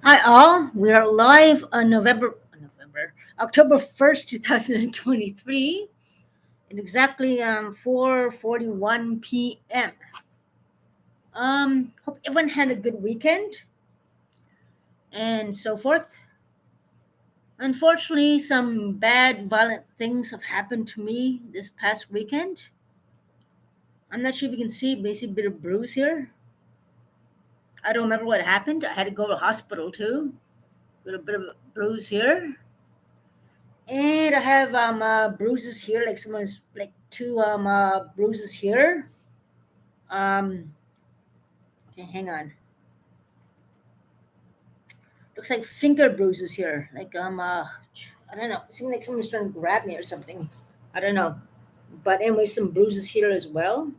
Hi all, we are live on October 1st, 2023, and exactly 4:41 p.m. Hope everyone had a good weekend and so forth. Unfortunately, some bad, violent things have happened to me this past weekend. I'm not sure if you can see, basically a bit of bruise here. I don't remember what happened. I had to go to the hospital too. Got a bit of a bruise here. And I have bruises here, like someone's like two bruises here. Um, okay, hang on. Looks like finger bruises here. Like I don't know. It seems like someone's trying to grab me or something. I don't know. But anyway, some bruises here as well.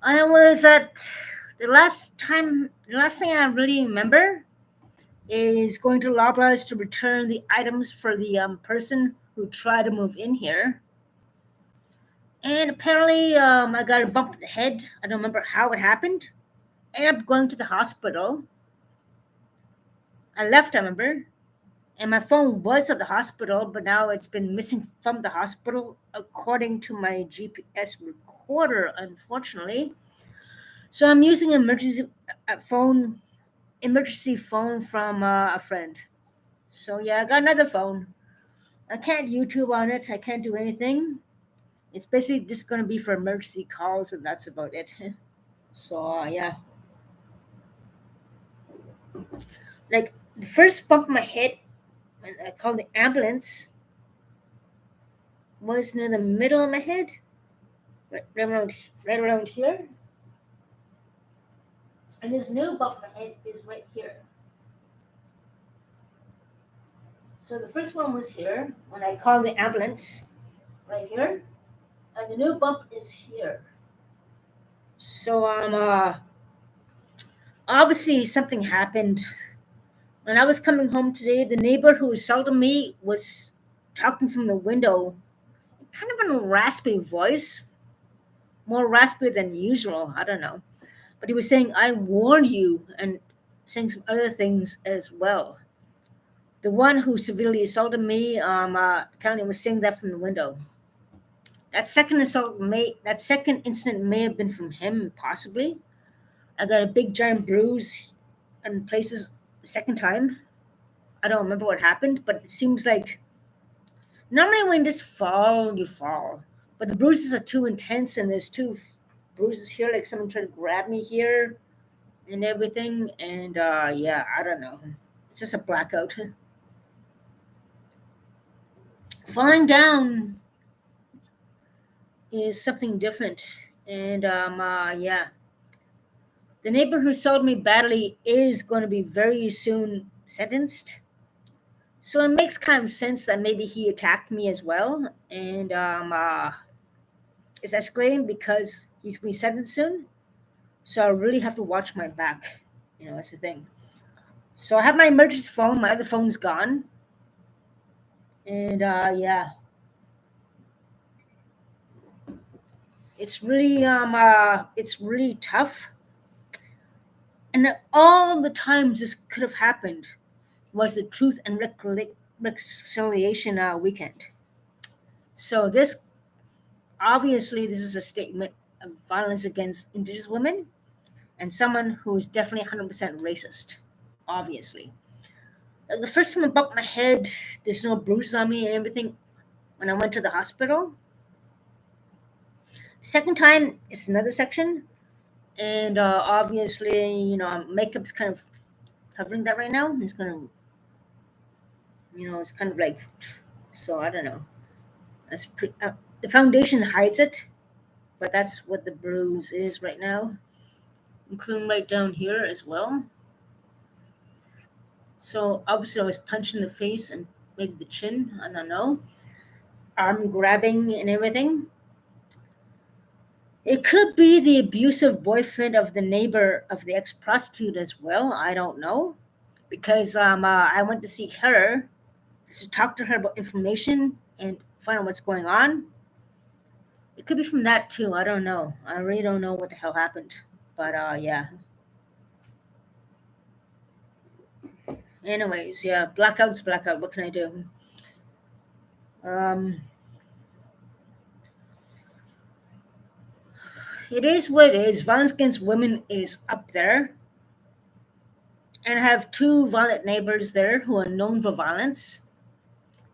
I was at the last thing I really remember is going to Loblaws to return the items for the person who tried to move in here. And apparently, I got a bump in the head. I don't remember how it happened. Ended up going to the hospital. I left, I remember. And my phone was at the hospital, but now it's been missing from the hospital, according to my GPS recorder, unfortunately. So I'm using an emergency phone from a friend. So yeah, I got another phone. I can't YouTube on it. I can't do anything. It's basically just going to be for emergency calls, and that's about it. So yeah, like the first bump in my head when I called the ambulance was near the middle of my head, right around here. And this new bump in my head is right here. So the first one was here when I called the ambulance, right here, and the new bump is here. So obviously something happened. When I was coming home today, the neighbor who assaulted me was talking from the window, kind of in a raspy voice, more raspy than usual. I don't know. But he was saying, I warned you, and saying some other things as well. The one who severely assaulted me apparently was saying that from the window. That second incident may have been from him, possibly. I got a big giant bruise in places the second time. I don't remember what happened, but it seems like normally when this fall, you fall. But the bruises are too intense, and there's two bruises here, like someone tried to grab me here and everything. And yeah, I don't know. It's just a blackout. Falling down is something different. And yeah, the neighbor who sold me badly is going to be very soon sentenced. So it makes kind of sense that maybe he attacked me as well. And it's escalating because he's going to be sentenced soon. So I really have to watch my back. That's the thing. So I have my emergency phone. My other phone's gone. And yeah, it's really tough. And all the times this could have happened was the Truth and Reconciliation weekend. So this is a statement of violence against Indigenous women and someone who is definitely 100% racist. Obviously, the first time I bumped my head, there's no bruises on me and everything. When I went to the hospital, second time it's another section, and obviously, makeup's kind of covering that right now. It's gonna, it's kind of like, so I don't know. The foundation hides it, but that's what the bruise is right now, including right down here as well. So obviously, I was punched in the face and maybe the chin. I don't know. Arm grabbing and everything. It could be the abusive boyfriend of the neighbor of the ex prostitute as well. I don't know because I went to see her to talk to her about information and find out what's going on. It could be from that too. I don't know. I really don't know what the hell happened. But yeah. Anyways, yeah, blackout's blackout. What can I do? Um, it is what it is. Violence against women is up there. And I have two violent neighbors there who are known for violence.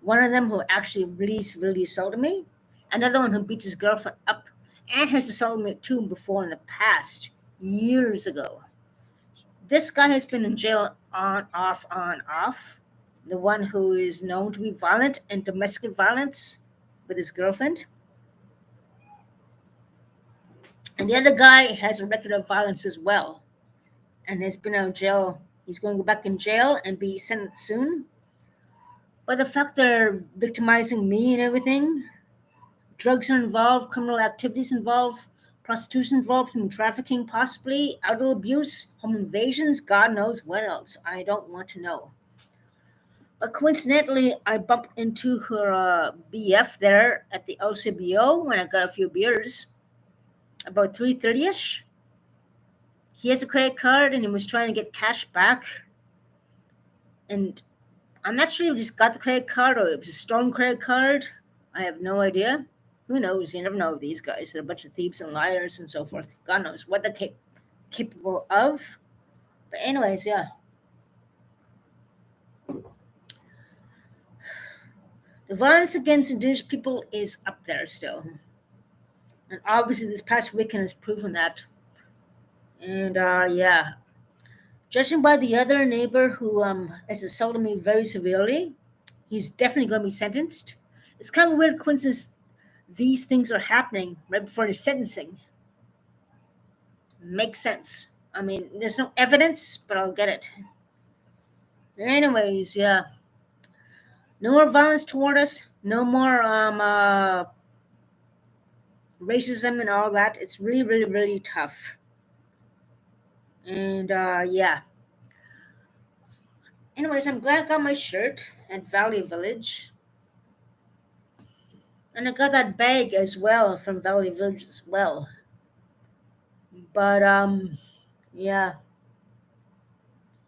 One of them who actually really severely assaulted me. Another one who beats his girlfriend up and has assaulted me too before in the past, years ago. This guy has been in jail on, off, on, off. The one who is known to be violent and domestic violence with his girlfriend. And the other guy has a record of violence as well and has been out of jail. He's going to go back in jail and be sentenced soon. But the fact they're victimizing me and everything, drugs are involved, criminal activities involved, prostitution involved, human trafficking possibly, elder abuse, home invasions, God knows what else. I don't want to know. But coincidentally, I bumped into her BF there at the LCBO when I got a few beers, about 3:30ish. He has a credit card and he was trying to get cash back. And I'm not sure if he just got the credit card or it was a stolen credit card. I have no idea. Who knows? You never know with these guys. They're a bunch of thieves and liars and so forth. God knows what they're capable of. But anyways, yeah. The violence against Indigenous people is up there still. And obviously this past weekend has proven that. And yeah. Judging by the other neighbor who has assaulted me very severely, he's definitely going to be sentenced. It's kind of a weird coincidence these things are happening right before his sentencing. Makes sense. I mean, there's no evidence, but I'll get it. Anyways, yeah. No more violence toward us. No more racism and all that. It's really, really, really tough. And yeah. Anyways, I'm glad I got my shirt at Valley Village. And I got that bag as well from Valley Village as well. But yeah.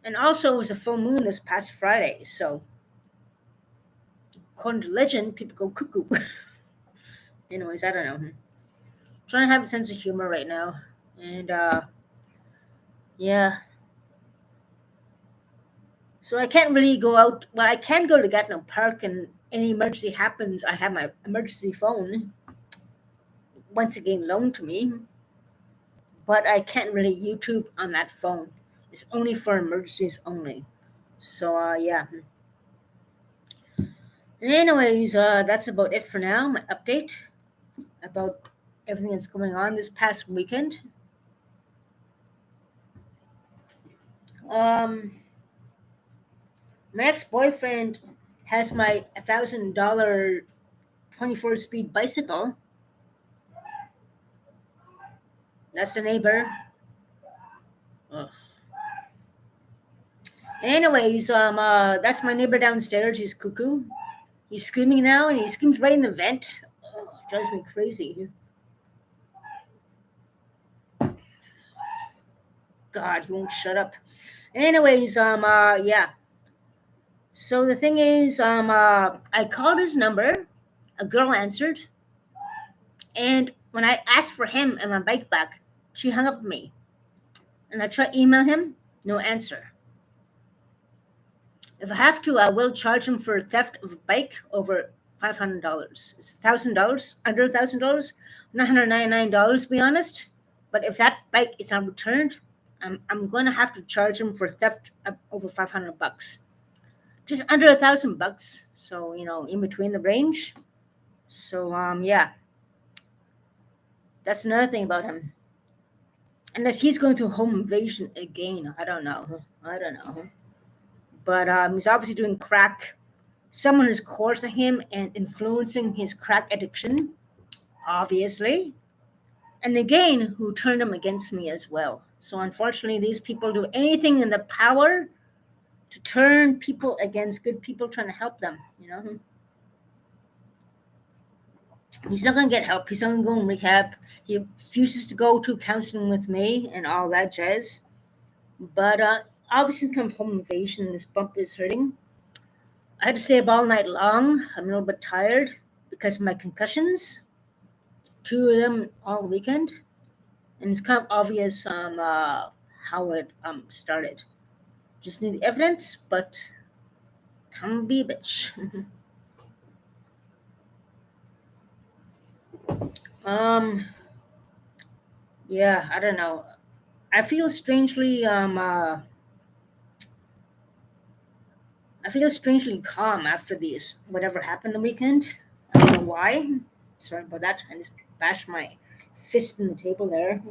And also it was a full moon this past Friday, so according to legend, people go cuckoo. Anyways, I don't know. Trying to have a sense of humor right now. And yeah. So I can't really go out. Well, I can go to Gatineau Park, and any emergency happens, I have my emergency phone once again loaned to me. But I can't really YouTube on that phone. It's only for emergencies only. So yeah. Anyways, that's about it for now. My update about everything that's going on this past weekend. My ex-boyfriend has my $1,000 24-speed bicycle. That's the neighbor. Ugh. Anyways, that's my neighbor downstairs. He's cuckoo. He's screaming now, and he screams right in the vent. Oh, drives me crazy. God, he won't shut up. Anyways, yeah. So the thing is, I called his number. A girl answered, and when I asked for him and my bike back, she hung up on me. And I tried to email him, no answer. If I have to, I will charge him for theft of a bike over $500. It's $1,000, under $1,000, $999 to be honest. But if that bike is not returned, I'm going to have to charge him for theft of over $500. Just under $1,000, so in between the range. So yeah, that's another thing about him. Unless he's going through home invasion again, I don't know. But he's obviously doing crack. Someone is coercing him and influencing his crack addiction, obviously. And again, who turned him against me as well. So unfortunately, these people do anything in their power to turn people against good people trying to help them. He's not going to get help. He's not going to go in rehab. He refuses to go to counseling with me and all that jazz. But obviously come from home invasion. This bump is hurting. I had to stay up all night long. I'm a little bit tired because of my concussions. Two of them all weekend, and it's kind of obvious how it started. Just need the evidence, but come be a bitch. um, yeah, I don't know. I feel strangely I feel strangely calm after these whatever happened the weekend. I don't know why. Sorry about that. I just bashed my fist in the table there.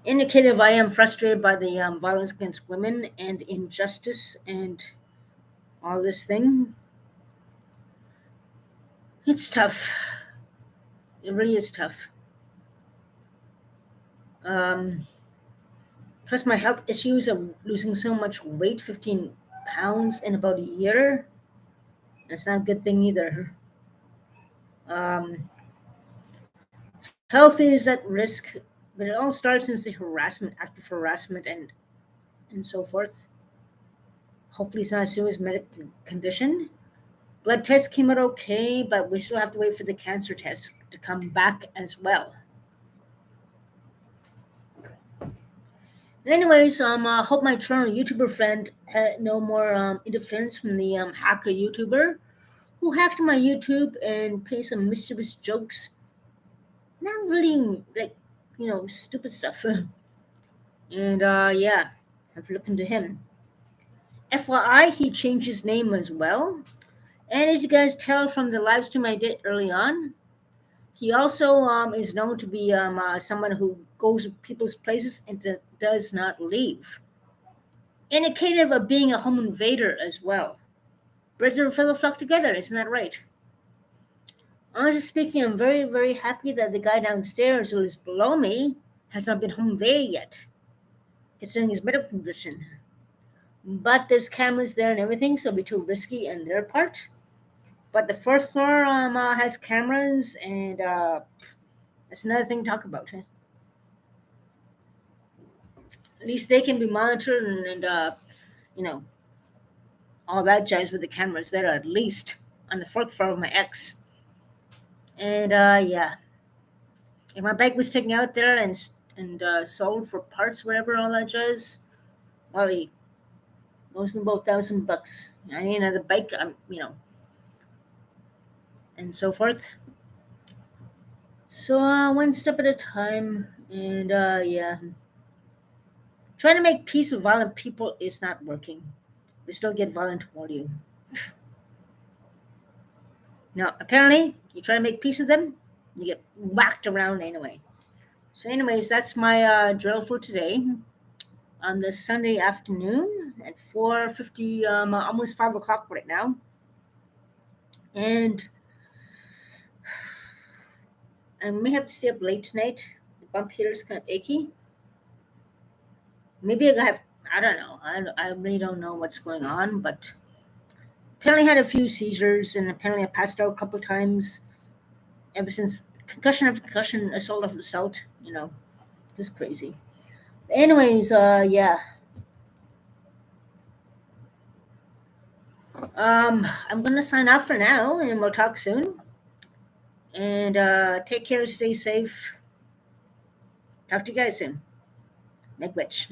Indicative I am frustrated by the violence against women and injustice and all this thing. It's tough. It really is tough. Um, Plus, my health issues of losing so much weight, 15 pounds in about a year. That's not a good thing either. Um, Health is at risk, but it all starts since the harassment, active harassment, and so forth. Hopefully, it's not a serious medical condition. Blood test came out okay, but we still have to wait for the cancer test to come back as well. Anyways, hope my Toronto YouTuber friend had no more interference from the hacker YouTuber who hacked my YouTube and played some mischievous jokes. Not really like stupid stuff. And yeah, have to look into him. FYI, he changed his name as well. And as you guys tell from the live stream I did early on, he also is known to be someone who goes to people's places and does not leave. Indicative of being a home invader as well. Birds of a feather flock together, isn't that right? Honestly speaking, I'm very, very happy that the guy downstairs who is below me has not been home invaded yet, considering his medical condition. But there's cameras there and everything, so it'd be too risky on their part. But the fourth floor has cameras, and that's another thing to talk about. Huh? At least they can be monitored and you know all that jazz with the cameras there at least on the fourth floor of my ex. And yeah, if my bike was taken out there and sold for parts, whatever, all that jazz, well, he owes me about $1,000. I need another bike, and so forth. So one step at a time, and yeah, trying to make peace with violent people is not working. They still get violent toward you. Now, apparently, you try to make peace with them, you get whacked around anyway. So, anyways, that's my drill for today on this Sunday afternoon at 4:50, almost 5 o'clock right now. And I may have to stay up late tonight. The bump here is kind of achy. Maybe I have, I don't know. I really don't know what's going on, but apparently I had a few seizures and apparently I passed out a couple of times ever since concussion after concussion, assault after assault, just crazy. Anyways, yeah. I'm gonna sign off for now, and we'll talk soon. And take care, stay safe. Talk to you guys soon. Make witch.